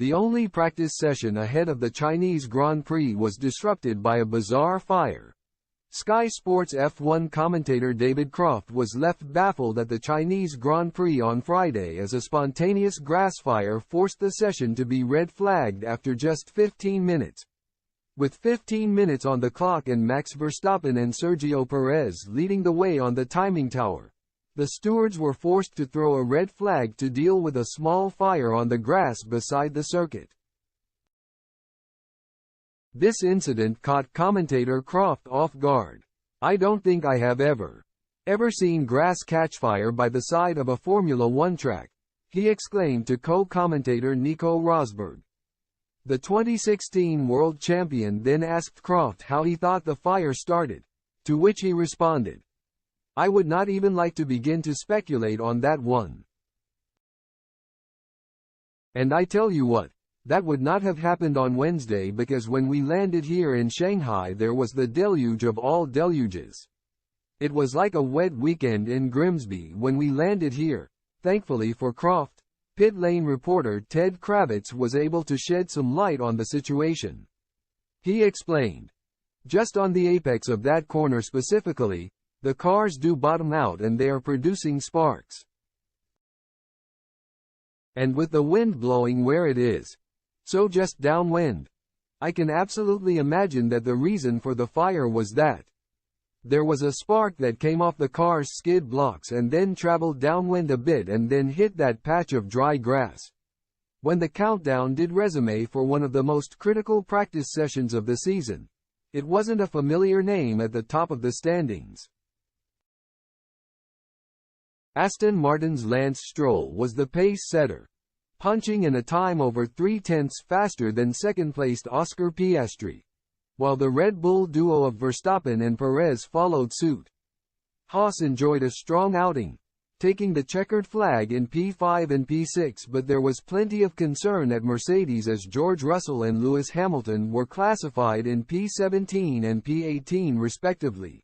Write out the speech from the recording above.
The only practice session ahead of the Chinese Grand Prix was disrupted by a bizarre fire. Sky Sports F1 commentator David Croft was left baffled at the Chinese Grand Prix on Friday as a spontaneous grass fire forced the session to be red-flagged after just 15 minutes. With 15 minutes on the clock and Max Verstappen and Sergio Perez leading the way on the timing tower, the stewards were forced to throw a red flag to deal with a small fire on the grass beside the circuit. This incident caught commentator Croft off guard. "I don't think I have ever seen grass catch fire by the side of a Formula One track," he exclaimed to co-commentator Nico Rosberg. The 2016 world champion then asked Croft how he thought the fire started, to which he responded, "I would not even like to begin to speculate on that one. And I tell you what, that would not have happened on Wednesday because when we landed here in Shanghai there was the deluge of all deluges. It was like a wet weekend in Grimsby when we landed here." Thankfully for Croft, pit lane reporter Ted Kravitz was able to shed some light on the situation. He explained, "Just on the apex of that corner specifically, the cars do bottom out and they are producing sparks. And with the wind blowing where it is, so just downwind, I can absolutely imagine that the reason for the fire was that there was a spark that came off the car's skid blocks and then traveled downwind a bit and then hit that patch of dry grass." When the countdown did resume for one of the most critical practice sessions of the season, it wasn't a familiar name at the top of the standings. Aston Martin's Lance Stroll was the pace setter, punching in a time over 3/10 faster than second-placed Oscar Piastri, while the Red Bull duo of Verstappen and Perez followed suit. Haas enjoyed a strong outing, taking the checkered flag in P5 and P6, but there was plenty of concern at Mercedes as George Russell and Lewis Hamilton were classified in P17 and P18 respectively.